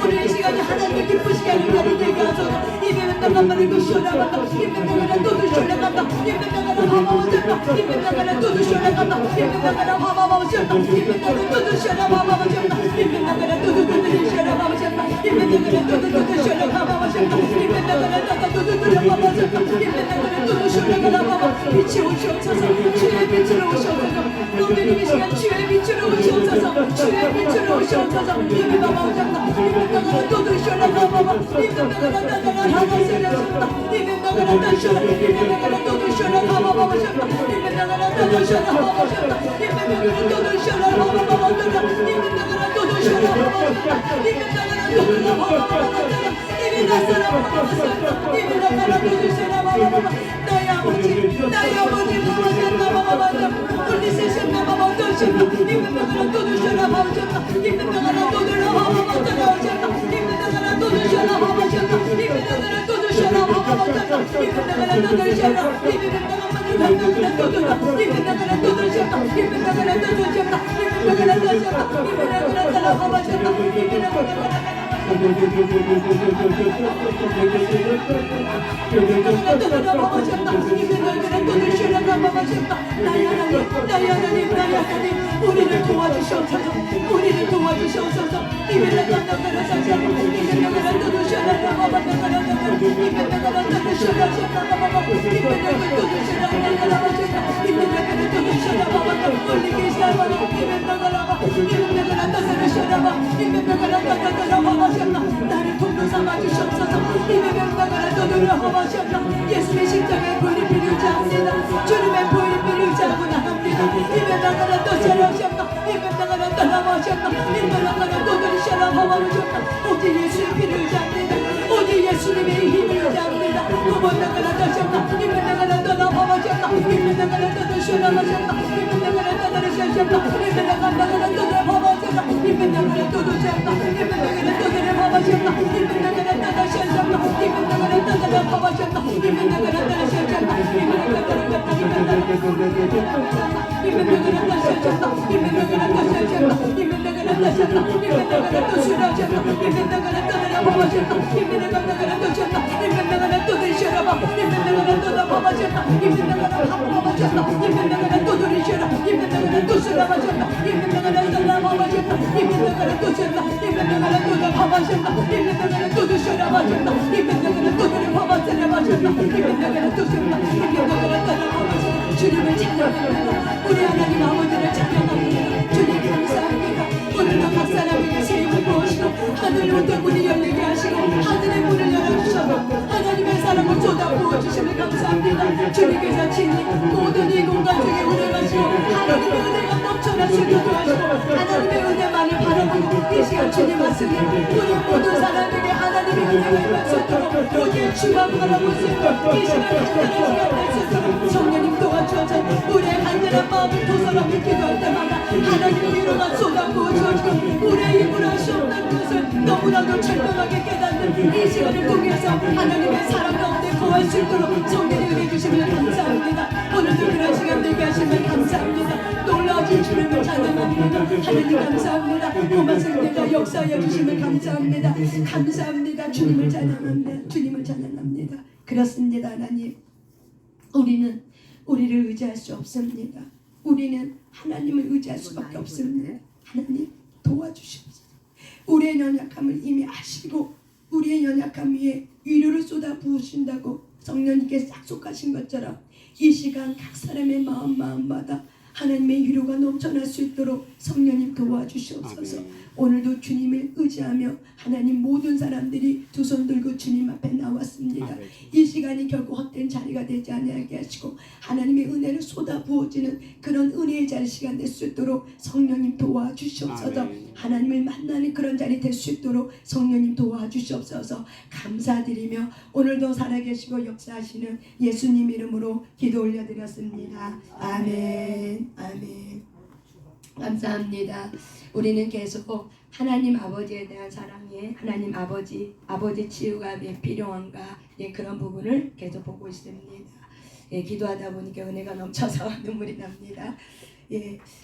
오늘 이 시간이 하나님의 기쁘시게 하는 날이 되게 하소서. 이메는 나가마를 그 쇼라간다. 이메는 나가라 또도 쇼라간다. 이메는 나가라 하마마오셨다. 이메는 나가라 또도 쇼라간다. 이메는 나가라 하마마오셨다. 이메는 나가라 또도 쇼라마마오셨다. 이메는 나가라 또도 쇼라마마오셨다. 이메는 나가라 또도 쇼라마마오셨다. 이메는 나가라 또도 쇼라마마오셨다. 이메는 나가라 또도 쇼라마마오셨다. 빛이 오시옵소서. 주의 빛으로 오시옵소서. 너희는 이 시간 주의 빛으로 오시옵소서. 주의 빛으로 오시옵소서. 이메는 나가오셨다. 이메는 나가라 또도 쇼라마마오셨다. 이메는 나가라 나가라 하마오셨다. 이메는 나가라 따쇼라. 이메는 나가라 또도 쇼라마마오셨다. 이메는 나가라 또도 쇼라마마오셨다. 이메는 나가라 또도 쇼라마마오셨다. 이메는 나가라 또도 쇼라마마오셨다. 이메는 나가라 또도 쇼라마마오셨다. 나의 아버지 마마셨나 마마마다 올리세셨나 마마마셨나 이면 나가라 또도 쇼라 마마셨나 이면 나가라 또도 마마마셨나 이면 나가라 또도 쇼라 마마셨나 이면 나가라 또도 쇼라 마마마셨나 이면 나가라 또도 쇼라 이면 나가라 또도 이면 나가라 또도 쇼라 이면 나가라 또도 쇼라 이면 나가라 또도 쇼라 이면 나가라 또도 마마셨나 이면 나가라 우리를 도와주셔서 우리를 도와주셔서 이메라 나가라 사자 이메라 도도셔라 마마나가라 이메라 도도셔라 마마마 이메라 도도셔라 나가라 이메라 도도셔라 마마나 올리게 샤마 이메라 나가라 도도셔라 이메라 나가라 마마셨나 나를 통로 삼아주셨소서 이메라 나가라 도도를 하마셨나 예수의 십자가의 보혈이 필요치 않습니다 주님의 보혈이 필요치 않구나 합니다 이메라 나가라 도셔라셨나 이메라 나가라 따라마셨나 이메라 나가라 도도를 셔라 하마셨나 오직 예수의 피를 잡니다 오직 예수님의 힘을 잡니다 두번 나가라 도셨나 이메라 나가라 따라마셨나 이메라 나가라 도도셔라 마셨나 이메라 나가라 따라셨나 이메라 나가라 도도를 하마셨나 이메라 나가라 도도셨나 이메라 나가라 도도를 하마셨나 이메라 나가라 따라셨나 이메라 나가라 따라를 하마셨나 이메라 나가라 따라셨나 이메라 나가라 주님을 찬양합니다. 우리 하나님 아버지를 찬양합니다. 주님 감사합니다. 오늘도 각 사람에게 새 힘을 부으시고 하늘의 모든 문이 열리게 하시고 하늘의 문을 열어주셔서 하나님의 사랑을 쏟아 부어주심을 감사합니다. 주님께서 친히 모든 이 공간 중에 운행하시고 하나님의 은혜가 넘쳐나시도록 하시고 하나님의 은혜만을 바라보고 이 시간 주님 말씀이 우리 모든 사람에게 하나님의 은혜가 임하셨도록 오직 주만 바라볼 수 있도록 이 시간 간절한 시간 될 수 있도록 성령님 도와주셔서 우리의 간절한 마음을 도서롭게 기도할 때마다 하나님의 위로가 쏟아부어 너무나도 철저하게 깨닫는 이 시간을 통해서 하나님의 사랑 가운데 거할 수 있도록 성령의 은혜 주시면 감사합니다. 오늘도 그런 시간 되게 하시면 감사합니다. 놀라우신 주님을 찬양합니다. 하나님 감사합니다. 고맙습니다. 역사해 주시면 감사합니다. 감사합니다. 주님을 찬양합니다. 주님을 찬양합니다. 그렇습니다. 하나님, 우리는 우리를 의지할 수 없습니다. 우리는 하나님을 의지할 수밖에 없습니다. 하나님 도와주시옵소서. 우리의 연약함을 이미 아시고 우리의 연약함 위에 위로를 쏟아 부으신다고 성령님께서 약속하신 것처럼 이 시간 각 사람의 마음마다 하나님의 위로가 넘쳐날 수 있도록 성령님 도와주시옵소서. 오늘도 주님을 의지하며 하나님 모든 사람들이 두 손 들고 주님 앞에 나왔습니다. 이 시간이 결국 헛된 자리가 되지 아니하게 하시고 하나님의 은혜를 쏟아 부어지는 그런 은혜의 자리 시간 될 수 있도록 성령님 도와주시옵소서. 하나님을 만나는 그런 자리 될 수 있도록 성령님 도와주시옵소서. 감사드리며 오늘도 살아계시고 역사하시는 예수님 이름으로 기도 올려드렸습니다. 아멘. 아멘. 감사합니다. 우리는 계속 하나님 아버지에 대한 사랑에 하나님 아버지 치유가 왜 필요한가 그런 부분을 계속 보고 있습니다. 기도하다 보니까 은혜가 넘쳐서 눈물이 납니다.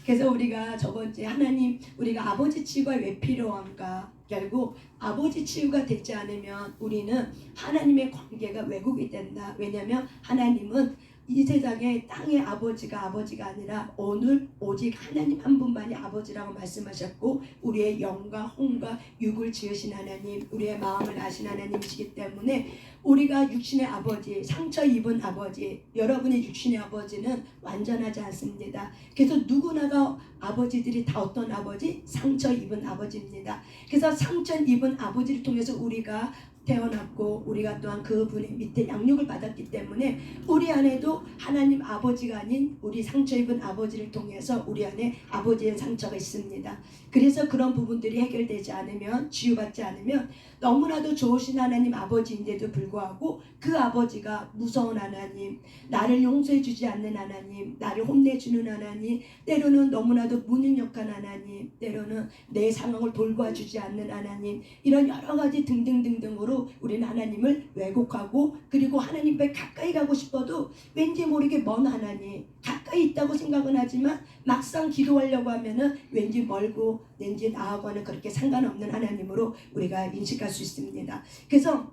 그래서 우리가 저번주에 하나님 우리가 아버지 치유가 왜 필요한가, 결국 아버지 치유가 되지 않으면 우리는 하나님의 관계가 왜곡이 된다. 왜냐하면 하나님은 이 세상에 땅의 아버지가 아니라 오늘 오직 하나님 한 분만이 아버지라고 말씀하셨고 우리의 영과 혼과 육을 지으신 하나님, 우리의 마음을 아신 하나님이시기 때문에 우리가 육신의 아버지, 상처 입은 아버지, 여러분의 육신의 아버지는 완전하지 않습니다. 그래서 누구나가 아버지들이 다 어떤 아버지? 상처 입은 아버지입니다. 그래서 상처 입은 아버지를 통해서 우리가 태어났고 우리가 또한 그분의 밑에 양육을 받았기 때문에 우리 안에도 하나님 아버지가 아닌 우리 상처 입은 아버지를 통해서 우리 안에 아버지의 상처가 있습니다. 그래서 그런 부분들이 해결되지 않으면, 치유받지 않으면 너무나도 좋으신 하나님 아버지인데도 불구하고 그 아버지가 무서운 하나님, 나를 용서해 주지 않는 하나님, 나를 혼내주는 하나님, 때로는 너무나도 무능력한 하나님, 때로는 내 상황을 돌봐주지 않는 하나님, 이런 여러 가지 등등등등으로 우리는 하나님을 왜곡하고, 그리고 하나님께 가까이 가고 싶어도 왠지 모르게 먼 하나님, 가까이 있다고 생각은 하지만 막상 기도하려고 하면은 왠지 멀고 왠지 나하고는 그렇게 상관없는 하나님으로 우리가 인식할 수 있습니다. 그래서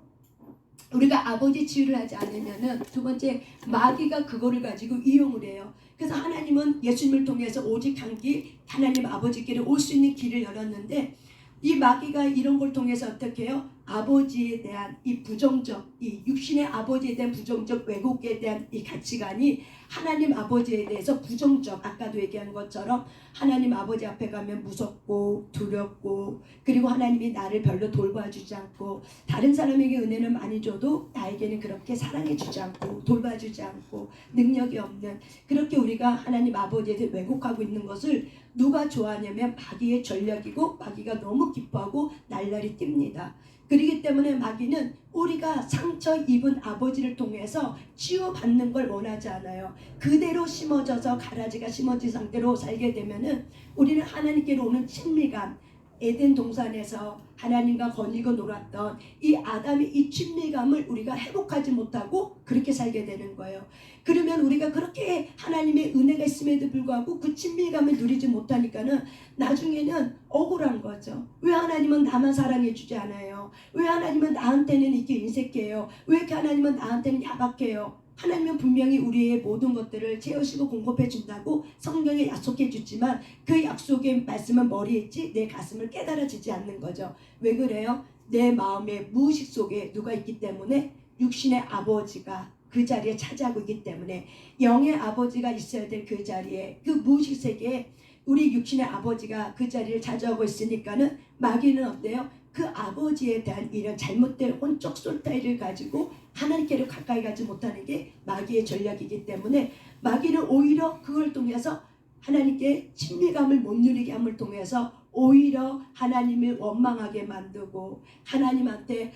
우리가 아버지 치유를 하지 않으면은 두 번째, 마귀가 그거를 가지고 이용을 해요. 그래서 하나님은 예수님을 통해서 오직 한 길, 하나님 아버지께로 올 수 있는 길을 열었는데, 이 마귀가 이런 걸 통해서 어떻게 해요? 아버지에 대한 이 부정적, 이 육신의 아버지에 대한 부정적 왜곡에 대한 이 가치관이 하나님 아버지에 대해서 부정적, 아까도 얘기한 것처럼 하나님 아버지 앞에 가면 무섭고 두렵고, 그리고 하나님이 나를 별로 돌봐주지 않고, 다른 사람에게 은혜는 많이 줘도 나에게는 그렇게 사랑해주지 않고 돌봐주지 않고 능력이 없는, 그렇게 우리가 하나님 아버지에 대해 왜곡하고 있는 것을 누가 좋아하냐면 마귀의 전략이고, 마귀가 너무 기뻐하고 날라리 뜁니다. 그렇기 때문에 마귀는 우리가 상처 입은 아버지를 통해서 치유받는 걸 원하지 않아요. 그대로 심어져서 가라지가 심어진 상태로 살게 되면은 우리는 하나님께로 오는 친밀감, 에덴 동산에서 하나님과 거닐고 놀았던 이 아담의 이 친밀감을 우리가 회복하지 못하고 그렇게 살게 되는 거예요. 그러면 우리가 그렇게 하나님의 은혜가 있음에도 불구하고 그 친밀감을 누리지 못하니까는 나중에는 억울한 거죠. 왜 하나님은 나만 사랑해 주지 않아요? 왜 하나님은 나한테는 이렇게 인색해요? 왜 이렇게 하나님은 나한테는 야박해요? 하나님은 분명히 우리의 모든 것들을 채우시고 공급해 준다고 성경에 약속해 주지만 그 약속의 말씀은 머리에 있지 내 가슴을 깨달아지지 않는 거죠. 왜 그래요? 내 마음의 무의식 속에 누가 있기 때문에, 육신의 아버지가 그 자리에 차지하고 있기 때문에, 영의 아버지가 있어야 될 그 자리에, 그 무의식 세계에 우리 육신의 아버지가 그 자리를 차지하고 있으니까는 마귀는 어때요? 그 아버지에 대한 이런 잘못된 혼적 솔타이를 가지고 하나님께로 가까이 가지 못하는 게 마귀의 전략이기 때문에, 마귀는 오히려 그걸 통해서 하나님께 친밀감을 못 누리게 함을 통해서 오히려 하나님을 원망하게 만들고, 하나님한테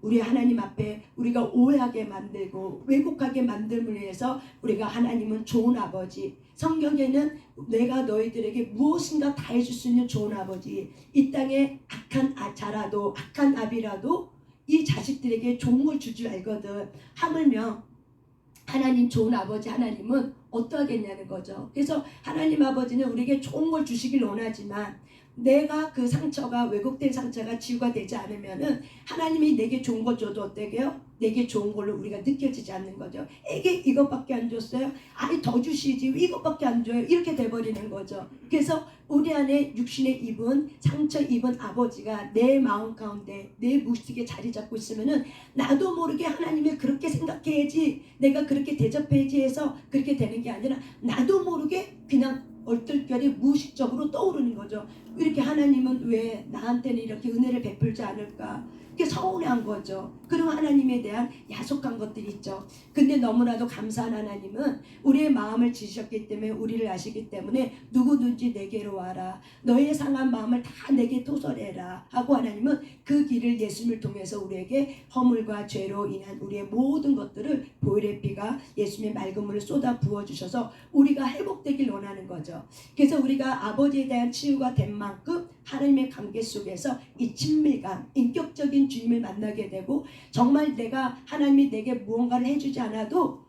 우리 하나님 앞에 우리가 오해하게 만들고 왜곡하게 만들므로 해서 우리가 하나님은 좋은 아버지, 성경에는 내가 너희들에게 무엇인가 다 해줄 수 있는 좋은 아버지, 이 땅에 악한 자라도 악한 아비라도 이 자식들에게 좋은 걸 줄 줄 알거든. 하물며 하나님 좋은 아버지 하나님은 어떠하겠냐는 거죠. 그래서 하나님 아버지는 우리에게 좋은 걸 주시길 원하지만 내가 그 상처가 왜곡된 상처가 치유가 되지 않으면은 하나님이 내게 좋은 거 줘도 어때게요? 내게 좋은 걸로 우리가 느껴지지 않는 거죠. 애게 이것밖에 안 줬어요? 아니 더 주시지 이것밖에 안 줘요? 이렇게 돼버리는 거죠. 그래서 우리 안에 육신에 입은 상처 입은 아버지가 내 마음 가운데 내 무식에 자리 잡고 있으면은 나도 모르게 하나님이 그렇게 생각해야지 내가 그렇게 대접해야지 해서 그렇게 되는 게 아니라 나도 모르게 그냥 얼떨결에 무의식적으로 떠오르는 거죠. 이렇게 하나님은 왜 나한테는 이렇게 은혜를 베풀지 않을까? 그게 서운한 거죠. 그리고 하나님에 대한 야속한 것들이 있죠. 근데 너무나도 감사한 하나님은 우리의 마음을 지으셨기 때문에 우리를 아시기 때문에 누구든지 내게로 와라. 너의 상한 마음을 다 내게 토설해라 하고 하나님은 그 길을 예수님을 통해서 우리에게 허물과 죄로 인한 우리의 모든 것들을 보혈의 피가 예수님의 맑은 물을 쏟아 부어주셔서 우리가 회복되길 원하는 거죠. 그래서 우리가 아버지에 대한 치유가 된 만큼 하나님의 관계 속에서 이 친밀감, 인격적인 주님을 만나게 되고 정말 내가 하나님이 내게 무언가를 해주지 않아도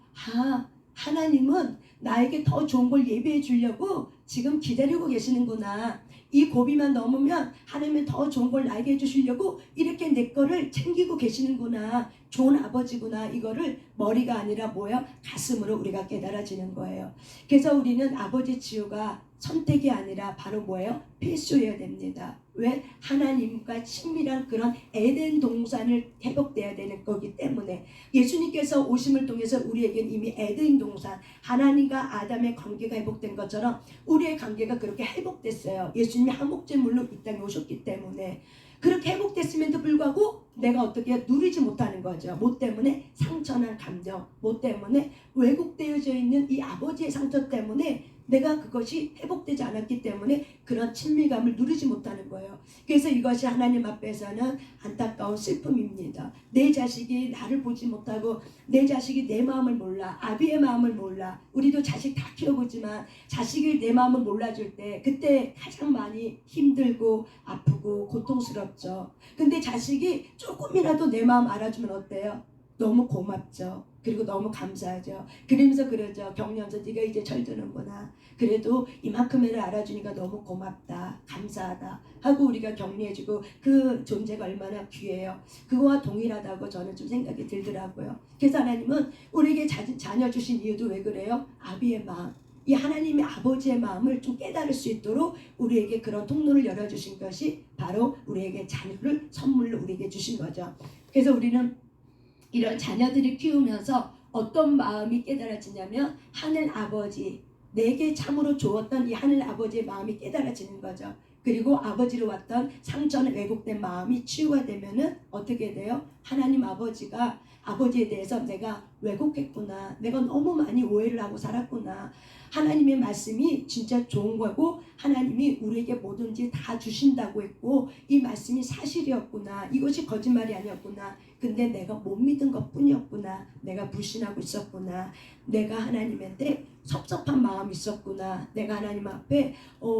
하나님은 나에게 더 좋은 걸 예비해 주려고 지금 기다리고 계시는구나. 이 고비만 넘으면 하나님은 더 좋은 걸 나에게 해주시려고 이렇게 내 거를 챙기고 계시는구나. 좋은 아버지구나. 이거를 머리가 아니라 뭐야? 가슴으로 우리가 깨달아지는 거예요. 그래서 우리는 아버지 치유가 선택이 아니라 바로 뭐예요? 필수여야 됩니다. 왜? 하나님과 친밀한 그런 에덴 동산을 회복돼야 되는 거기 때문에 예수님께서 오심을 통해서 우리에게는 이미 에덴 동산 하나님과 아담의 관계가 회복된 것처럼 우리의 관계가 그렇게 회복됐어요. 예수님이 한목제물로 이 땅에 오셨기 때문에 그렇게 회복됐음에도 불구하고 내가 어떻게 누리지 못하는 거죠. 뭐 때문에? 상처난 감정, 뭐 때문에? 왜곡되어져 있는 이 아버지의 상처 때문에 내가 그것이 회복되지 않았기 때문에 그런 친밀감을 누리지 못하는 거예요. 그래서 이것이 하나님 앞에서는 안타까운 슬픔입니다. 내 자식이 나를 보지 못하고 내 자식이 내 마음을 몰라. 아비의 마음을 몰라. 우리도 자식 다 키워보지만 자식이 내 마음을 몰라줄 때 그때 가장 많이 힘들고 아프고 고통스럽죠. 근데 자식이 조금이라도 내 마음 알아주면 어때요? 너무 고맙죠. 그리고 너무 감사하죠. 그러면서 그러죠. 격려하면서 네가 이제 철드는구나. 그래도 이만큼을 알아주니까 너무 고맙다. 감사하다. 하고 우리가 격려해주고 그 존재가 얼마나 귀해요. 그거와 동일하다고 저는 좀 생각이 들더라고요. 그래서 하나님은 우리에게 자녀 주신 이유도 왜 그래요? 아비의 마음. 이 하나님의 아버지의 마음을 좀 깨달을 수 있도록 우리에게 그런 통로를 열어주신 것이 바로 우리에게 자녀를 선물로 우리에게 주신 거죠. 그래서 우리는 이런 자녀들을 키우면서 어떤 마음이 깨달아지냐면 하늘 아버지, 내게 참으로 주었던 이 하늘 아버지의 마음이 깨달아지는 거죠. 그리고 아버지로 왔던 상처는 왜곡된 마음이 치유가 되면은 어떻게 돼요? 하나님 아버지가 아버지에 대해서 내가 왜곡했구나. 내가 너무 많이 오해를 하고 살았구나. 하나님의 말씀이 진짜 좋은 거고 하나님이 우리에게 뭐든지 다 주신다고 했고 이 말씀이 사실이었구나. 이것이 거짓말이 아니었구나. 근데 내가 못 믿은 것 뿐이었구나. 내가 불신하고 있었구나. 내가 하나님한테 섭섭한 마음이 있었구나. 내가 하나님 앞에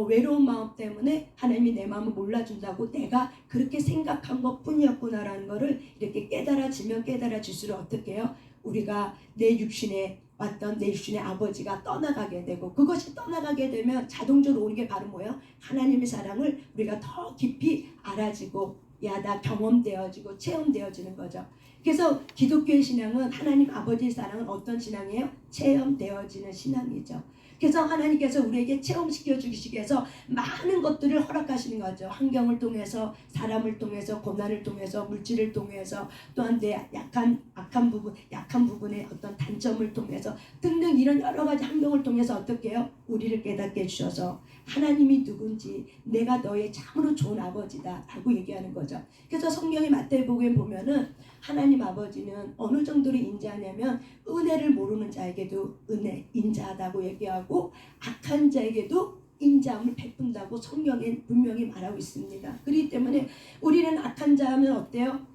외로운 마음 때문에 하나님이 내 마음을 몰라준다고 내가 그렇게 생각한 것 뿐이었구나라는 거를 이렇게 깨달아지면 깨달아질수록 어떻게 해요? 우리가 내 육신에 왔던 내 육신의 아버지가 떠나가게 되고 그것이 떠나가게 되면 자동적으로 오는 게 바로 뭐예요? 하나님의 사랑을 우리가 더 깊이 알아지고 나 경험되어지고 체험되어지는 거죠. 그래서 기독교의 신앙은 하나님 아버지의 사랑은 어떤 신앙이에요? 체험되어지는 신앙이죠. 그래서 하나님께서 우리에게 체험시켜 주시기 위해서 많은 것들을 허락하시는 거죠. 환경을 통해서, 사람을 통해서, 고난을 통해서, 물질을 통해서, 또한 내 약한 부분의 어떤 단점을 통해서 등등 이런 여러 가지 환경을 통해서 어떻게 해요? 우리를 깨닫게 해주셔서 하나님이 누군지 내가 너의 참으로 좋은 아버지다 라고 얘기하는 거죠. 그래서 성경의 마태복음에 보면은 하나님 아버지는 어느 정도로 인자하냐면 은혜를 모르는 자에게도 인자하다고 얘기하고 악한 자에게도 인자함을 베푼다고 성경에 분명히 말하고 있습니다. 그렇기 때문에 우리는 악한 자 하면 어때요?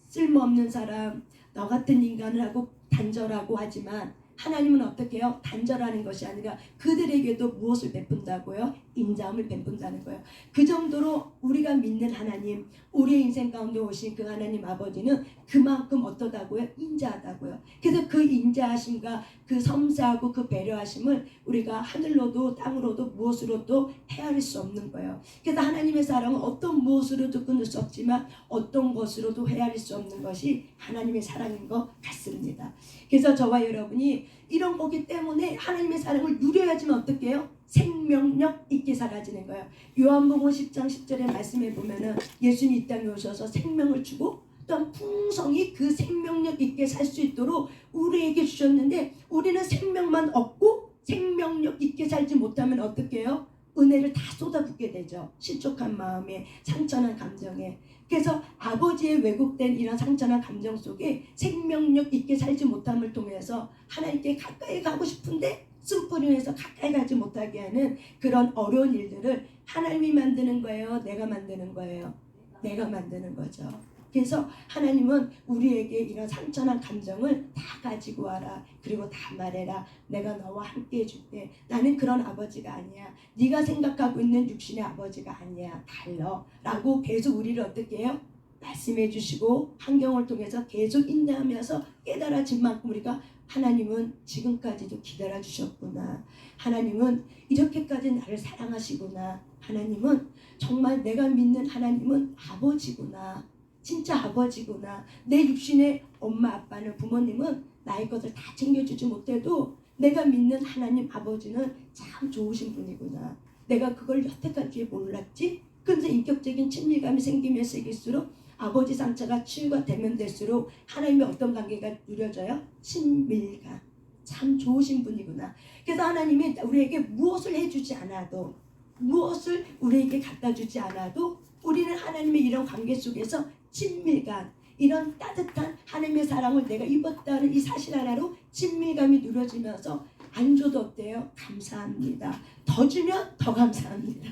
쓸모없는 사람, 너 같은 인간을 하고 단절하고 하지만 하나님은 어떻게 해요? 단절하는 것이 아니라 그들에게도 무엇을 베푼다고요? 인자함을 베푼다는 거예요. 그 정도로 우리가 믿는 하나님, 우리의 인생 가운데 오신 그 하나님 아버지는 그만큼 어떠다고요? 인자하다고요. 그래서 그 인자하심과 그 섬세하고 그 배려하심을 우리가 하늘로도 땅으로도 무엇으로도 헤아릴 수 없는 거예요. 그래서 하나님의 사랑은 어떤 무엇으로도 끊을 수 없지만 어떤 것으로도 헤아릴 수 없는 것이 하나님의 사랑인 것 같습니다. 그래서 저와 여러분이 이런 거기 때문에 하나님의 사랑을 누려야지만 어떻게 해요? 생명력 있게 살아지는 거예요. 요한복음 10장 10절의 말씀에 보면은 예수님이 이 땅에 오셔서 생명을 주고 또한 풍성히 그 생명력 있게 살 수 있도록 우리에게 주셨는데 우리는 생명만 얻고 생명력 있게 살지 못하면 어떻게 해요? 은혜를 다 쏟아붓게 되죠. 실족한 마음에, 상처난 감정에. 그래서 아버지의 왜곡된 이런 상처난 감정 속에 생명력 있게 살지 못함을 통해서 하나님께 가까이 가고 싶은데 쓴뿌리에서 가까이 가지 못하게 하는 그런 어려운 일들을 하나님이 만드는 거예요? 내가 만드는 거예요? 내가 만드는 거죠. 그래서 하나님은 우리에게 이런 상처난 감정을 다 가지고 와라. 그리고 다 말해라. 내가 너와 함께 해줄게. 나는 그런 아버지가 아니야. 네가 생각하고 있는 육신의 아버지가 아니야. 달라. 라고 계속 우리를 어떻게 해요? 말씀해 주시고 환경을 통해서 계속 인내하면서 깨달아진 만큼 우리가 하나님은 지금까지도 기다려 주셨구나. 하나님은 이렇게까지 나를 사랑하시구나. 하나님은 정말 내가 믿는 하나님은 아버지구나. 진짜 아버지구나. 내 육신의 엄마 아빠는 부모님은 나의 것을 다 챙겨주지 못해도 내가 믿는 하나님 아버지는 참 좋으신 분이구나. 내가 그걸 여태까지 몰랐지? 근데 인격적인 친밀감이 생기면 생길수록 아버지 상처가 치유가 되면 될수록 하나님의 어떤 관계가 누려져요? 친밀감. 참 좋으신 분이구나. 그래서 하나님이 우리에게 무엇을 해주지 않아도 무엇을 우리에게 갖다 주지 않아도 우리는 하나님의 이런 관계 속에서 친밀감, 이런 따뜻한 하나님의 사랑을 내가 입었다는 이 사실 하나로 친밀감이 누려지면서 안 줘도 어때요? 감사합니다. 더 주면 더 감사합니다.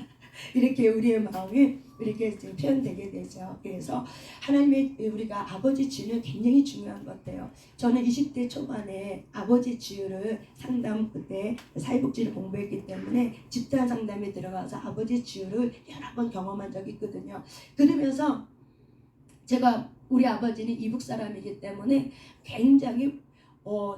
이렇게 우리의 마음이 이렇게 표현되게 되죠. 그래서 하나님의 우리가 아버지 지유는 굉장히 중요한 것 같아요. 저는 20대 초반에 아버지 지유를 상담 그때 사회복지를 공부했기 때문에 집단 상담에 들어가서 아버지 지유를 여러 번 경험한 적이 있거든요. 그러면서 제가 우리 아버지는 이북 사람이기 때문에 굉장히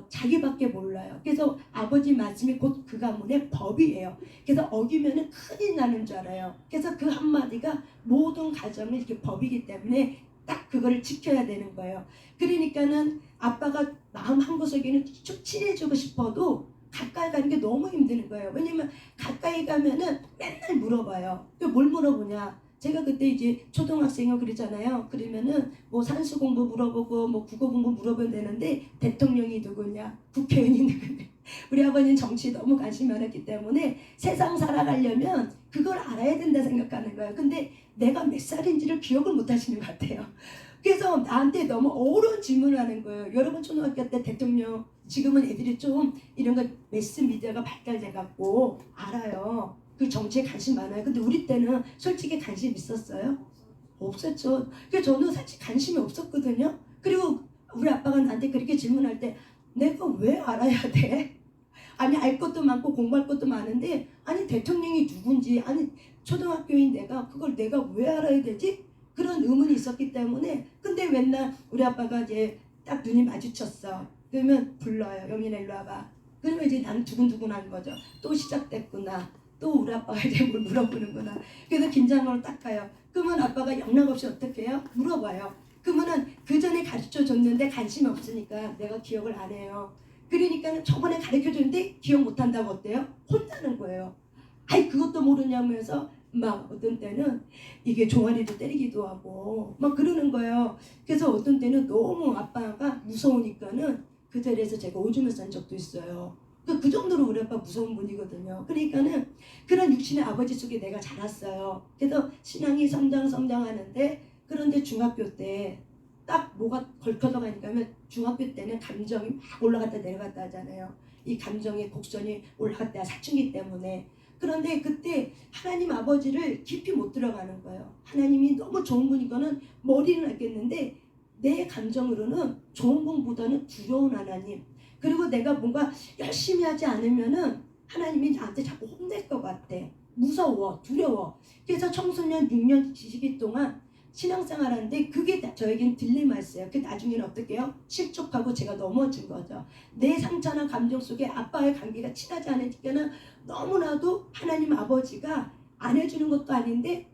자기밖에 몰라요. 그래서 아버지 말씀이 곧 그 가문의 법이에요. 그래서 어기면은 큰일 나는 줄 알아요. 그래서 그 한마디가 모든 가정의 이렇게 법이기 때문에 딱 그거를 지켜야 되는 거예요. 그러니까는 아빠가 마음 한구석에는 쭉 친해지고 싶어도 가까이 가는 게 너무 힘드는 거예요. 왜냐면 가까이 가면은 맨날 물어봐요. 뭘 물어보냐? 제가 그때 이제 초등학생이고 그러잖아요. 그러면은 뭐 산수 공부 물어보고 뭐 국어 공부 물어보면 되는데 대통령이 누구냐, 국회의원이 누구냐. 우리 아버지는 정치에 너무 관심이 많았기 때문에 세상 살아가려면 그걸 알아야 된다 생각하는 거예요. 근데 내가 몇 살인지를 기억을 못 하시는 것 같아요. 그래서 나한테 너무 어려운 질문을 하는 거예요. 여러분 초등학교 때 대통령, 지금은 애들이 좀 이런 거 매스미디어가 발달돼 갖고 알아요. 그 정치에 관심 많아요. 근데 우리 때는 솔직히 관심 있었어요? 없었죠. 그래서 저는 사실 관심이 없었거든요. 그리고 우리 아빠가 나한테 그렇게 질문할 때 내가 왜 알아야 돼? 아니 알 것도 많고 공부할 것도 많은데 아니 대통령이 누군지 아니 초등학교인 내가 그걸 내가 왜 알아야 되지? 그런 의문이 있었기 때문에 근데 맨날 우리 아빠가 이제 딱 눈이 마주쳤어. 그러면 불러요. 영민아 일로 와봐. 그러면 이제 난 두근두근 하는 거죠. 또 시작됐구나. 또 우리 아빠가 이제 뭘 물어보는구나. 그래서 긴장감을 딱 가요. 그러면 아빠가 영락없이 어떻게 해요? 물어봐요. 그러면은 그 전에 가르쳐 줬는데 관심이 없으니까 내가 기억을 안 해요. 그러니까는 저번에 가르쳐 줬는데 기억 못 한다고 어때요? 혼나는 거예요. 아이 그것도 모르냐면서 막 어떤 때는 이게 종아리도 때리기도 하고 막 그러는 거예요. 그래서 어떤 때는 너무 아빠가 무서우니까는 그 자리에서 제가 오줌을 싼 적도 있어요. 그 정도로 우리 아빠 무서운 분이거든요. 그러니까는 그런 육신의 아버지 속에 내가 자랐어요. 그래서 신앙이 성장하는데 그런데 중학교 때 딱 뭐가 걸쳐서 가니까 하면 중학교 때는 감정이 막 올라갔다 내려갔다 하잖아요. 이 감정의 곡선이 올라갔다 사춘기 때문에. 그런데 그때 하나님 아버지를 깊이 못 들어가는 거예요. 하나님이 너무 좋은 분이거는 머리는 알겠는데 내 감정으로는 좋은 분보다는 두려운 하나님, 그리고 내가 뭔가 열심히 하지 않으면은 하나님이 나한테 자꾸 혼낼 것 같아. 무서워, 두려워. 그래서 청소년 6년 시기 동안 신앙생활 하는데 그게 저에겐 딜레마였어요. 그 나중에는 어떻게 해요? 실족하고 제가 넘어진 거죠. 내 상처나 감정 속에 아빠의 관계가 친하지 않으니까는 너무나도 하나님 아버지가 안 해주는 것도 아닌데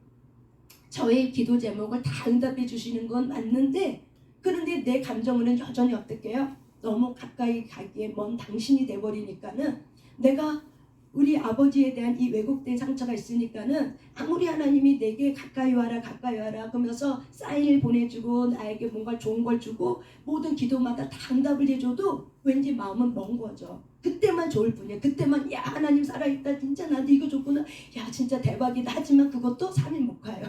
저의 기도 제목을 다 응답해 주시는 건 맞는데, 그런데 내 감정은 여전히 어떻게 해요? 너무 가까이 가기에 먼 당신이 돼버리니까는 내가 우리 아버지에 대한 이 왜곡된 상처가 있으니까는 아무리 하나님이 내게 가까이 와라 그러면서 사인을 보내주고 나에게 뭔가 좋은 걸 주고 모든 기도마다 다 응답을 해줘도 왠지 마음은 먼 거죠. 그때만 좋을 뿐이에요. 그때만 야 하나님 살아있다, 진짜 나한테 이거 줬구나, 야 진짜 대박이다. 하지만 그것도 3일 못 가요.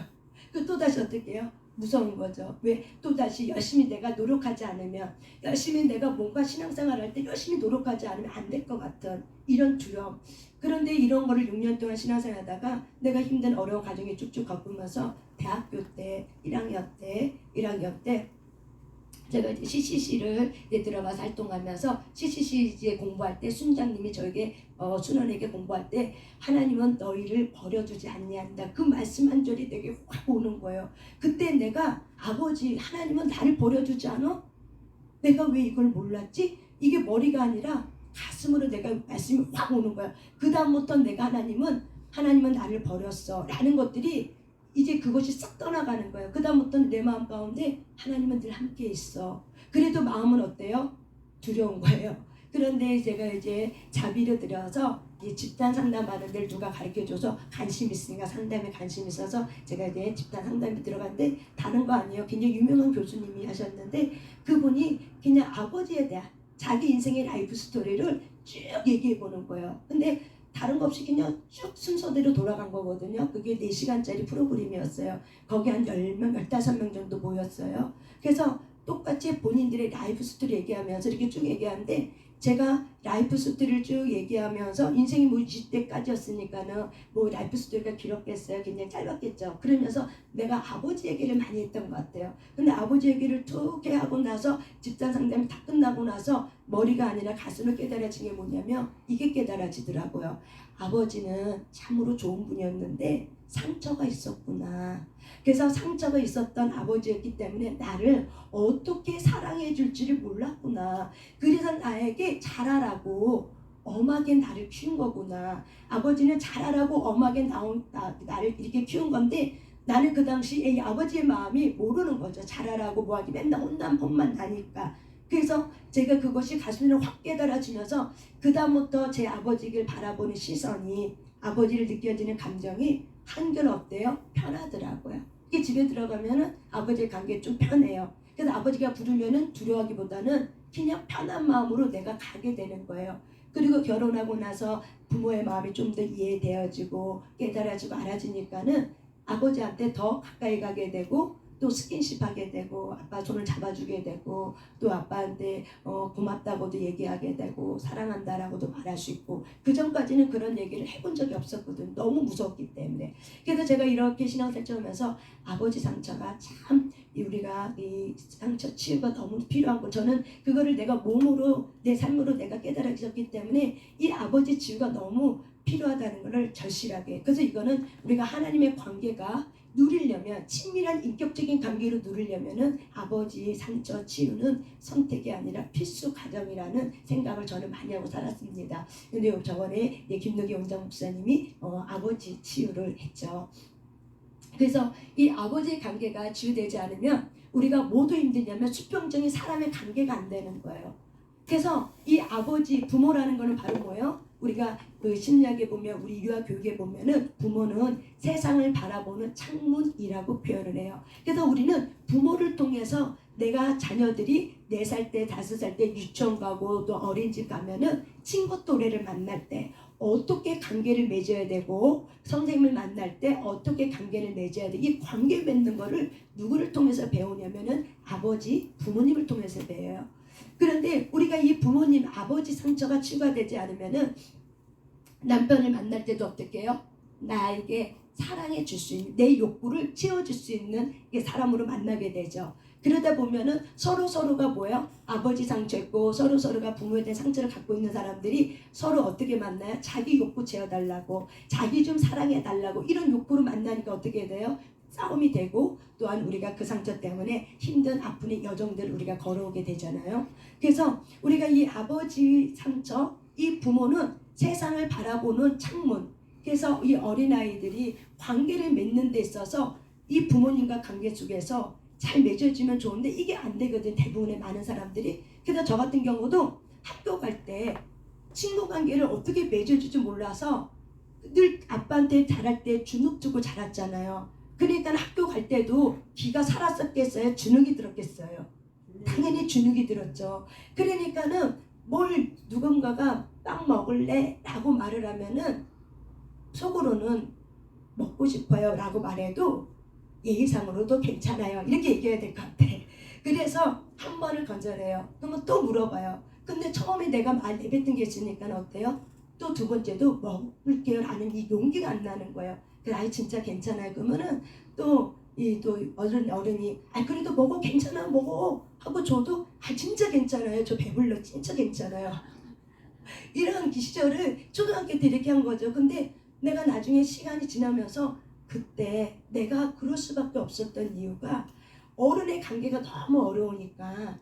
그 또다시 어떻게 해요? 무서운 거죠. 왜? 또다시 열심히 내가 노력하지 않으면, 열심히 내가 뭔가 신앙생활 할 때 열심히 노력하지 않으면 안 될 것 같은 이런 두려움. 그런데 이런 거를 6년 동안 신앙생활 하다가 내가 힘든 어려운 과정에 쭉쭉 겪으면서 대학교 때 1학년 때 제가 이제 CCC를 들어가서 활동하면서 CCC 이제 공부할 때 순장님이 저에게 순원에게 공부할 때 하나님은 너희를 버려두지 아니한다, 그 말씀 한 절이 되게 확 오는 거예요. 그때 내가 아버지 하나님은 나를 버려두지 않아? 내가 왜 이걸 몰랐지? 이게 머리가 아니라 가슴으로 내가 말씀이 확 오는 거야. 그 다음부터 내가 하나님은 나를 버렸어 라는 것들이 이제 그것이 싹 떠나가는 거예요. 그 다음부터는 내 마음 가운데 하나님은 늘 함께 있어. 그래도 마음은 어때요? 두려운 거예요. 그런데 제가 이제 자비를 들여서 집단 상담하는 데를 누가 가르쳐줘서 관심 있으니까, 상담에 관심 있어서 제가 이제 집단 상담에 들어갔는데 다른 거 아니에요. 굉장히 유명한 교수님이 하셨는데 그분이 그냥 아버지에 대한 자기 인생의 라이프 스토리를 쭉 얘기해 보는 거예요. 근데 다른 거 없이 그냥 쭉 순서대로 돌아간 거거든요. 그게 4시간짜리 프로그램이었어요. 거기 한 10명, 15명 정도 모였어요. 그래서 똑같이 본인들의 라이프 스토리 얘기하면서 이렇게 쭉 얘기하는데, 제가 라이프 스토리를 쭉 얘기하면서 인생이 뭐 20대까지였으니까는 뭐 라이프 스토리가 길었겠어요? 굉장히 짧았겠죠. 그러면서 내가 아버지 얘기를 많이 했던 것 같아요. 근데 아버지 얘기를 툭 하고 나서 집단 상담이 다 끝나고 나서 머리가 아니라 가슴을 깨달아진 게 뭐냐면 이게 깨달아지더라고요. 아버지는 참으로 좋은 분이었는데 상처가 있었구나. 그래서 상처가 있었던 아버지였기 때문에 나를 어떻게 사랑해 줄지를 몰랐구나. 그래서 나에게 잘하라고 엄하게 나를 키운 거구나. 아버지는 잘하라고 엄하게 나를 이렇게 키운 건데 나는 그 당시 이 아버지의 마음이 모르는 거죠. 잘하라고 뭐하기 맨날 혼난 법만 나니까. 그래서 제가 그것이 가슴에 확 깨달아지면서 그 다음부터 제 아버지를 바라보는 시선이, 아버지를 느껴지는 감정이 한결 어때요? 편하더라고요. 이게 집에 들어가면은 아버지의 관계 좀 편해요. 그래서 아버지가 부르면은 두려워하기보다는 그냥 편한 마음으로 내가 가게 되는 거예요. 그리고 결혼하고 나서 부모의 마음이 좀 더 이해되어지고 깨달아지고 알아지니까는 아버지한테 더 가까이 가게 되고 또 스킨십 하게 되고 아빠 손을 잡아주게 되고 또 아빠한테 고맙다고도 얘기하게 되고 사랑한다라고도 말할 수 있고, 그 전까지는 그런 얘기를 해본 적이 없었거든. 너무 무섭기 때문에. 그래서 제가 이렇게 신앙생활을 하면서 아버지 상처가 참 우리가 이 상처 치유가 너무 필요한 거, 저는 그거를 내가 몸으로 내 삶으로 내가 깨달아졌기 때문에 이 아버지 치유가 너무 필요하다는 것을 절실하게. 그래서 이거는 우리가 하나님의 관계가 누리려면, 친밀한 인격적인 관계로 누리려면은 아버지 상처 치유는 선택이 아니라 필수 과정이라는 생각을 저는 많이 하고 살았습니다. 근데 저번에 김노기 원장 목사님이 아버지 치유를 했죠. 그래서 이 아버지의 관계가 치유되지 않으면 우리가 모두 힘드냐면 수평적인 사람의 관계가 안 되는 거예요. 그래서 이 아버지, 부모라는 거는 바로 뭐예요? 우리가 그 심리학에 보면, 우리 유아교육에 보면은 부모는 세상을 바라보는 창문이라고 표현을 해요. 그래서 우리는 부모를 통해서 내가 자녀들이 4살 때, 5살 때 유치원 가고 또 어린이집 가면은 친구 또래를 만날 때 어떻게 관계를 맺어야 되고, 선생님을 만날 때 어떻게 관계를 맺어야 돼, 이 관계 맺는 거를 누구를 통해서 배우냐면은 아버지, 부모님을 통해서 배워요. 그런데 우리가 이 부모님, 아버지 상처가 치유가 되지 않으면은 남편을 만날 때도 어떻게 해요? 나에게 사랑해 줄 수 있는, 내 욕구를 채워줄 수 있는 사람으로 만나게 되죠. 그러다 보면은 서로가 뭐예요? 아버지 상처 있고 서로가 부모에 대한 상처를 갖고 있는 사람들이 서로 어떻게 만나요? 자기 욕구 채워달라고, 자기 좀 사랑해달라고, 이런 욕구로 만나니까 어떻게 돼요? 싸움이 되고, 또한 우리가 그 상처 때문에 힘든 아픈 여정들을 우리가 걸어오게 되잖아요. 그래서 우리가 이 아버지 상처, 이 부모는 세상을 바라보는 창문. 그래서 이 어린아이들이 관계를 맺는 데 있어서 이 부모님과 관계 속에서 잘 맺어지면 좋은데 이게 안 되거든, 대부분의 많은 사람들이. 그래서 저 같은 경우도 학교 갈 때 친구 관계를 어떻게 맺어줄지 몰라서 늘 아빠한테 잘할 때 주눅 주고 자랐잖아요. 그러니까 학교 갈 때도 기가 살았었겠어요? 주눅이 들었겠어요? 당연히 주눅이 들었죠. 그러니까는 뭘 누군가가 빵 먹을래? 라고 말을 하면은 속으로는 먹고 싶어요 라고 말해도 예의상으로도 괜찮아요 이렇게 얘기해야 될 것 같아. 그래서 한 번을 건져내요. 그러면 또 물어봐요. 근데 처음에 내가 말 내뱉은 게 있으니까 어때요? 또 두 번째도 먹을게요 라는 이 용기가 안 나는 거예요. 그래, 아이 진짜 괜찮아요. 그러면은 또 어른이 그래도 먹어, 괜찮아, 먹어 하고 줘도 진짜 괜찮아요, 저 배불러, 진짜 괜찮아요. 이런 시절을 초등학교 때 이렇게 한 거죠. 근데 내가 나중에 시간이 지나면서 그때 내가 그럴 수밖에 없었던 이유가 어른의 관계가 너무 어려우니까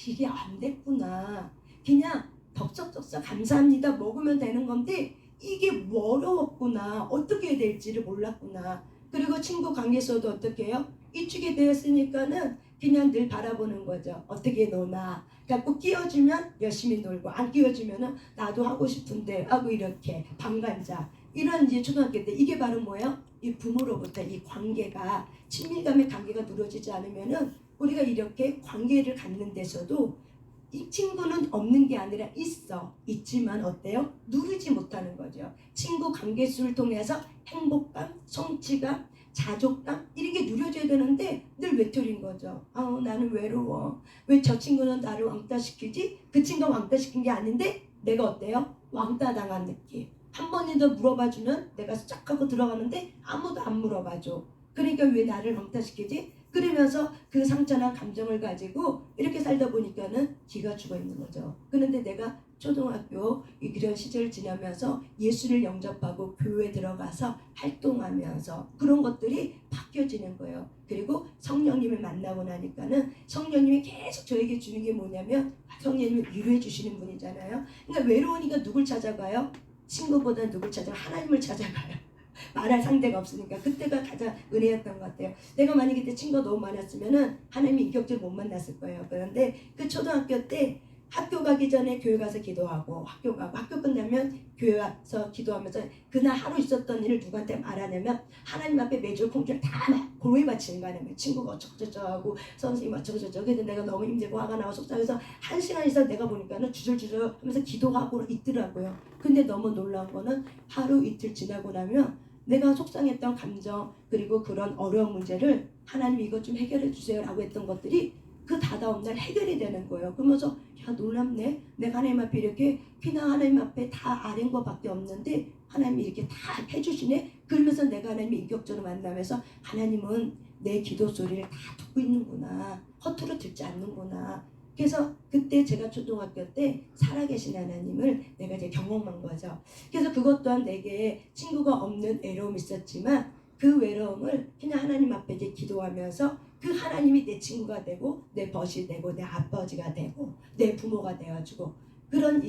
이게 안 됐구나. 그냥 덕석덕석 감사합니다 먹으면 되는 건데 이게 어려웠구나. 어떻게 해야 될지를 몰랐구나. 그리고 친구 관계에서도 어떻게 해요? 이쪽에 되었으니까는 그냥 늘 바라보는 거죠. 어떻게 노나. 그러니까 꼭 끼워주면 열심히 놀고, 안 끼워주면은 나도 하고 싶은데 하고, 이렇게 방관자. 이런 이제 초등학교 때 이게 바로 뭐예요? 이 부모로부터 이 관계가, 친밀감의 관계가 누려지지 않으면은 우리가 이렇게 관계를 갖는 데서도 이 친구는 없는 게 아니라 있지만 어때요? 누리지 못하는 거죠. 친구 관계수를 통해서 행복감, 성취감, 자족감 이런 게 누려져야 되는데 늘 외톨인 거죠. 나는 외로워. 왜 저 친구는 나를 왕따시키지? 그 친구가 왕따시킨 게 아닌데 내가 어때요? 왕따 당한 느낌. 한 번이라도 물어봐주면 내가 쫙 하고 들어가는데 아무도 안 물어봐줘. 그러니까 왜 나를 왕따시키지? 그러면서 그 상처나 감정을 가지고 이렇게 살다 보니까는 기가 죽어 있는 거죠. 그런데 내가 초등학교 그런 시절을 지나면서 예수를 영접하고 교회에 들어가서 활동하면서 그런 것들이 바뀌어지는 거예요. 그리고 성령님을 만나고 나니까는 성령님이 계속 저에게 주는 게 뭐냐면 성령님이 위로해 주시는 분이잖아요. 그러니까 외로우니까 누굴 찾아가요? 친구보다 누굴 찾아가요? 하나님을 찾아가요. 말할 상대가 없으니까. 그때가 가장 은혜였던 것 같아요. 내가 만약에 그때 친구가 너무 많았으면은 하나님이 인격적으로 못 만났을 거예요. 그런데 그 초등학교 때 학교 가기 전에 교회 가서 기도하고, 학교 가고, 학교 끝나면 교회 가서 기도하면서 그날 하루 있었던 일을 누구한테 말하냐면 하나님 앞에 매주 공주를 다 고루히 바치는 거 아니에요. 친구가 어쩌고저쩌고 선생님 어쩌고저쩌고. 그래서 내가 너무 힘들고 화가 나고 속상해서 1시간 이상 내가 보니까는 주저주저 하면서 기도하고 있더라고요. 근데 너무 놀라운 거는 하루 이틀 지나고 나면 내가 속상했던 감정 그리고 그런 어려운 문제를 하나님 이것 좀 해결해 주세요 라고 했던 것들이 그 다다음 날 해결이 되는 거예요. 그러면서 야, 놀랍네. 내가 하나님 앞에 이렇게 그냥 하나님 앞에 다 아는 것밖에 없는데 하나님이 이렇게 다 해주시네. 그러면서 내가 하나님을 인격적으로 만나면서 하나님은 내 기도 소리를 다 듣고 있는구나. 허투루 듣지 않는구나. 그래서 그때 제가 초등학교 때 살아계신 하나님을 내가 이제 경험한 거죠. 그래서 그것 또한 내게 친구가 없는 외로움이 있었지만 그 외로움을 그냥 하나님 앞에 이제 기도하면서 그 하나님이 내 친구가 되고 내 벗이 되고 내 아버지가 되고 내 부모가 되어주고 그런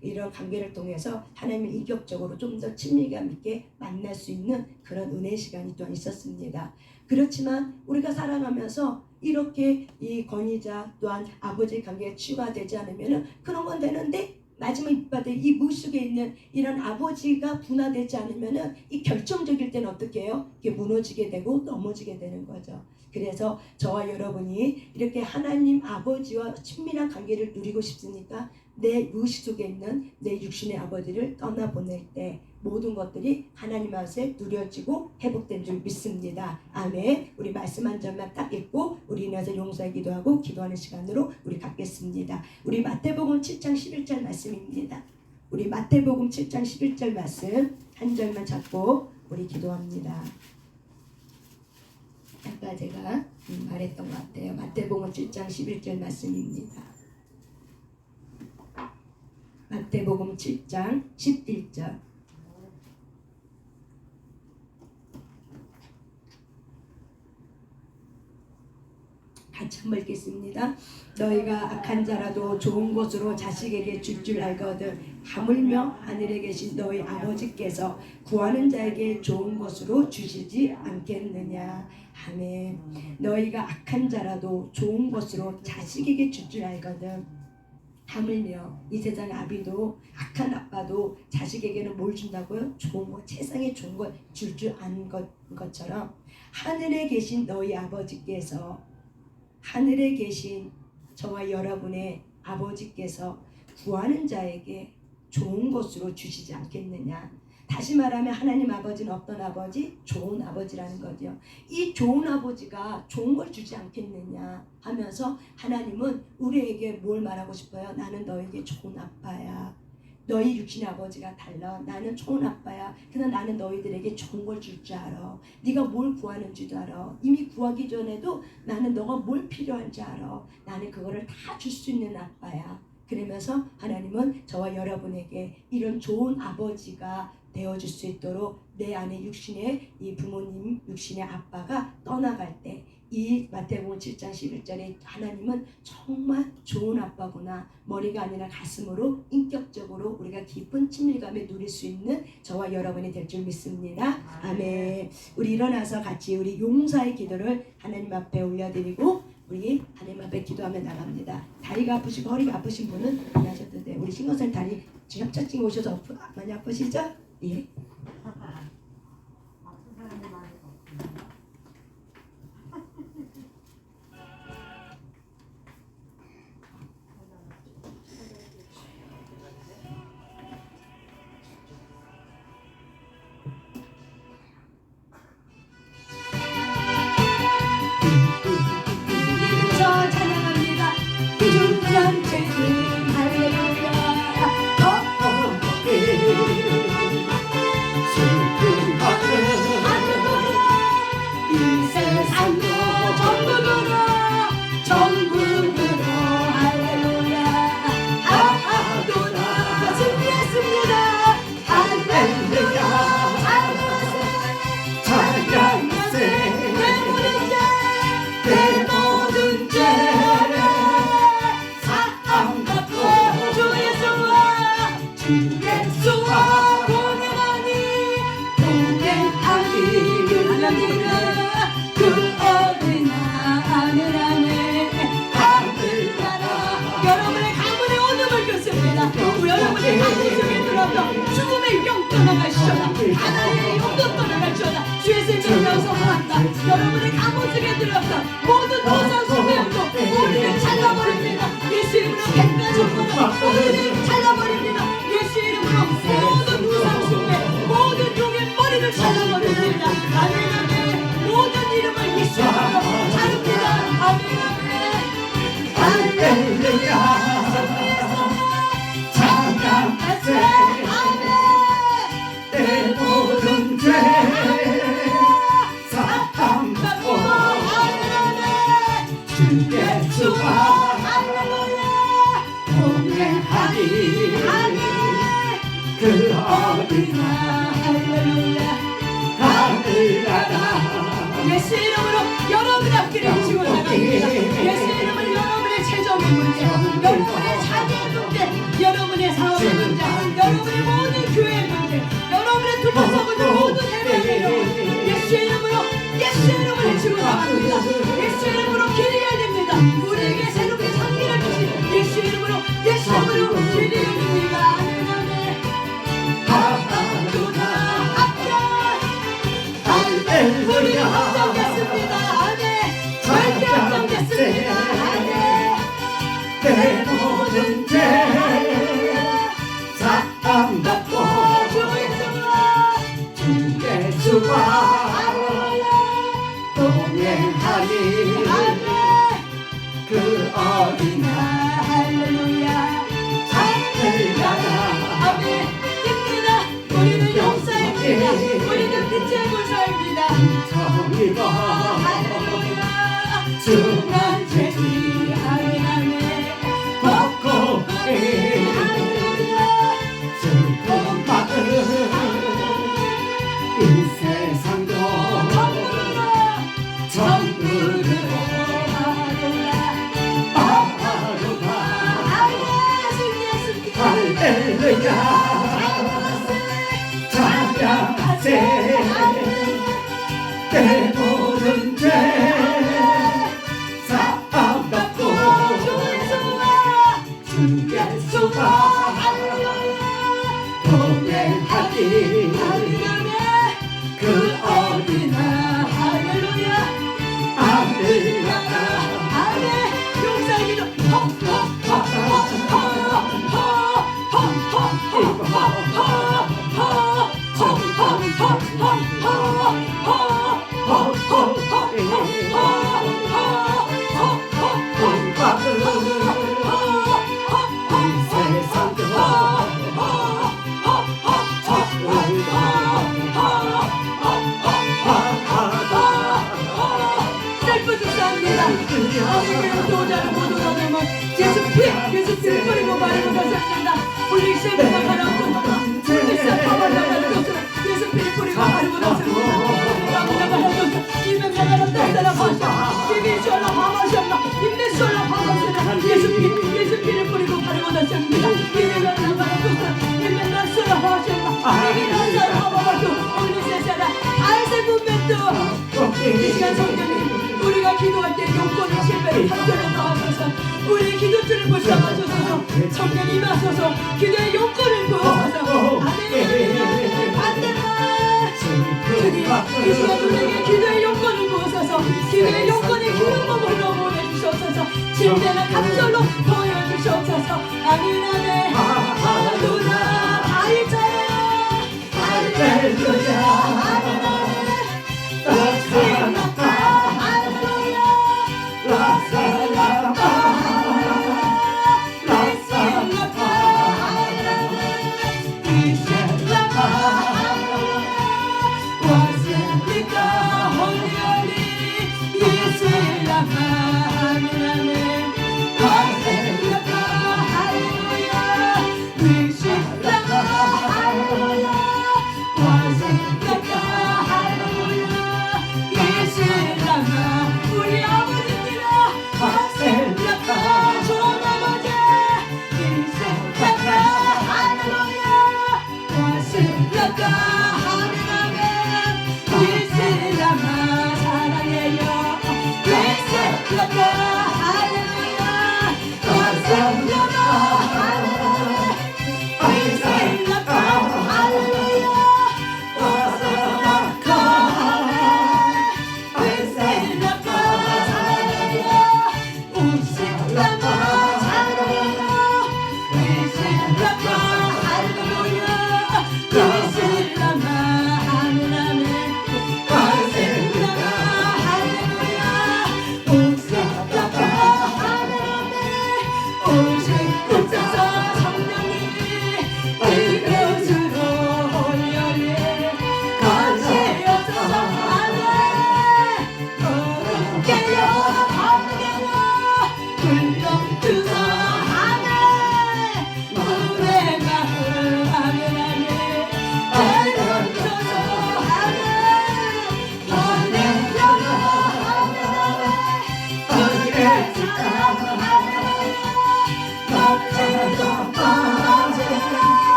이런 관계를 통해서 하나님을 인격적으로 좀 더 친밀감 있게 만날 수 있는 그런 은혜 시간이 또한 있었습니다. 그렇지만 우리가 살아가면서 이렇게 이 권위자 또한 아버지의 관계에 치유가 되지 않으면 그런 건 되는데 마지막 밑바닥에 이 물속에 있는 이런 아버지가 분화되지 않으면 이 결정적일 때는 어떻게 해요? 이게 무너지게 되고 넘어지게 되는 거죠. 그래서 저와 여러분이 이렇게 하나님 아버지와 친밀한 관계를 누리고 싶으니까 내 의식 속에 있는 내 육신의 아버지를 떠나보낼 때 모든 것들이 하나님 안에서 누려지고 회복된 줄 믿습니다. 아멘. 우리 말씀 한 절만 딱 읽고 우리 인해서 용서의 기도하고 기도하는 시간으로 우리 갖겠습니다. 우리 마태복음 7장 11절 말씀입니다. 우리 마태복음 7장 11절 말씀 한 절만 잡고 우리 기도합니다. 아까 제가 말했던 것 같아요. 마태복음 7장 11절 말씀입니다. 마태복음 7장 11절. 같이 한번 읽겠습니다. 너희가 악한 자라도 좋은 것으로 자식에게 줄 줄 알거든 하물며 하늘에 계신 너희 아버지께서 구하는 자에게 좋은 것으로 주시지 않겠느냐. 아멘. 너희가 악한 자라도 좋은 것으로 자식에게 줄 줄 알거든 하물며 이 세상 아비도 악한 아빠도 자식에게는 뭘 준다고요? 좋은 것, 세상에 좋은 것 줄 줄 아는 것처럼 하늘에 계신 너희 아버지께서 하늘에 계신 저와 여러분의 아버지께서 구하는 자에게 좋은 것으로 주시지 않겠느냐. 다시 말하면 하나님 아버지는 어떤 아버지? 좋은 아버지라는 거죠. 이 좋은 아버지가 좋은 걸 주지 않겠느냐 하면서 하나님은 우리에게 뭘 말하고 싶어요? 나는 너에게 좋은 아빠야. 너희 육신의 아버지가 달라. 나는 좋은 아빠야. 그러나 나는 너희들에게 좋은 걸 줄 줄 알아. 네가 뭘 구하는 줄도 알아. 이미 구하기 전에도 나는 너가 뭘 필요한지 알아. 나는 그거를 다 줄 수 있는 아빠야. 그러면서 하나님은 저와 여러분에게 이런 좋은 아버지가 되어줄 수 있도록 내 안에 육신의 이 부모님, 육신의 아빠가 떠나갈 때 이 마태복음 7장 11절에 하나님은 정말 좋은 아빠구나. 머리가 아니라 가슴으로 인격적으로 우리가 깊은 친밀감에 누릴 수 있는 저와 여러분이 될 줄 믿습니다. 아멘. 우리 일어나서 같이 우리 용사의 기도를 하나님 앞에 올려드리고 우리 하나님 앞에 기도하며 나갑니다. 다리가 아프시고 허리가 아프신 분은 안 하셔도 돼요. 우리 신경살 다리 협착증 오셔서 많이 아프시죠? 예. 찬양합니다. 주전 죄는 할렐루야. 이 세상도 전국으로 할렐루야. 하하도라 준비했습니다. 할렐루야. 찬양하세. 내 모든 죄 사함받고 주 예수와 동행하니 하나님은 그 어린 하늘 안에 하늘나라. 여러분의 가문의 어둠을 긋습니다. 여러분의 가문 속에 들어서 죽음의 영 떠나가시오다. 하나님의 영도 떠나가시오다. 주 예수님을 명성한다. 여러분의 가문 속에 들어서 모든 도상 숭배하고 머리를 잘라버립니다. 예수 이름으로 백가족으로 머리를 잘라버립니다. 예수 이름으로 모든 우상 숭배 모든 용의 머리를 잘라버립니다. 아멘 아멘. 모든 이름을 예수 이름으로 자릅니다. 아멘 아멘. 할렐루야. 찬양하세. 아멘. 내 모든 죄 사함받고 주 예수와 할렐루야 동행하리. 그 어디나 할렐루야 하늘나라. 예수 이름으로 여러분의 앞길을 지고 나갑니다. 예수 이름으로 여러분의 재정의 문제, 여러분의 자녀의 문제, 여러분의 사업의 문제, 여러분의 모든 교회의 문제, 여러분의 둘러서고는 모든 해명의 영 예수 이름으로 지고 나갑니다. 예수 이름으로 길이 열립니다. 우리에게 새롭게 장기를 주신 예수 이름으로 길이 열립니다. 아멘 아멘. 우리 확정됐습니다. 아멘. 절대 확정됐습니다. 아멘. 내 모든 죄 사함받고 주 예수와 동행하니 그 어디나 할렐루야 하늘나라. 아멘. 입니다. 우리는 용사입니다. 우리는 제물사입니다. 정의가 할렐루야. 중한 죄지 아멘아멘. 벚꽃에 할렐루야. 즐거운 마음 이 세상도 전부를 하루가 할렐루야 찬양하세 때 모든 죄 사함받고 주 예수와 동행하리 그 어린아 예수 피를 뿌리고 바르고 다셨습니다. 우리 세대가 가라앉고 우리 세대가 가라앉고 예수 피를 뿌리고 바르고 다셨습니다. 나무가 가라앉고 입에 가라앉고 따라 하셔 입이 쏠라 하마셨나 입에 쏠라 하마셨나 예수 피를 뿌리고 바르고 다셨습니다. 입에 가라앉고 입에 쏠라 하셨나 입이 쏠라 하마셨고 우리 세대가 아이들 분명도 이 시간 성령님 우리가 기도할 때 용건의 실패를 단절해 나와줘서 우리 기도줄을 불쌍하셔서 성령 임하소서 기도의 용건을 부어줘서 아멘 안되나 주님 이 시간 우리에게 기도의 용건을 부어줘서 기도의 용건의 기름 부음으로 보내주셔서 침대나 감절로 보여주셔서 아멘 아멘 할렐루야 다일자야 할렐루야 아멘 아멘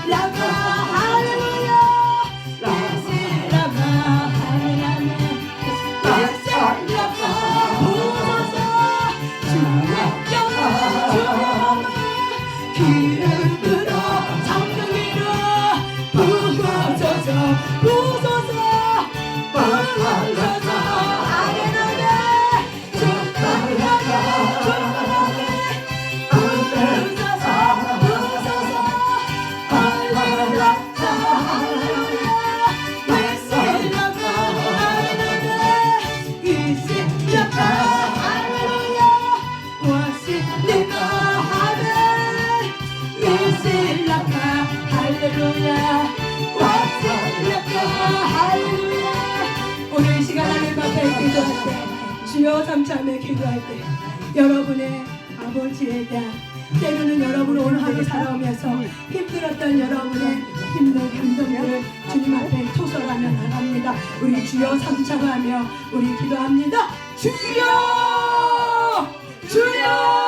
라마 할렐루야 예시 라마 할렐루야 예시 라마 부어서 주의 영광 기름으로 성령으로 부어져서 부어서 부어져서 할렐루야 축복하게 축복하게 부어져서 부어져서 할렐루야 할렐루야 예시 라마 할렐루야 예시 라마 할렐루야 와실리마 하멘 예실라카 할렐루야 와실라카 할렐루야 오늘 이 시간 하나님 앞에 기도할 때 주여 삼참에 기도할 때 여러분의 아버지에 대한 때로는 여러분 오늘 하루 살아오면서 힘들었던 여러분의 힘든 감동들을 주님 앞에 토설하며 나갑니다. 우리 주여 삼참하며 우리 기도합니다. 주여 주여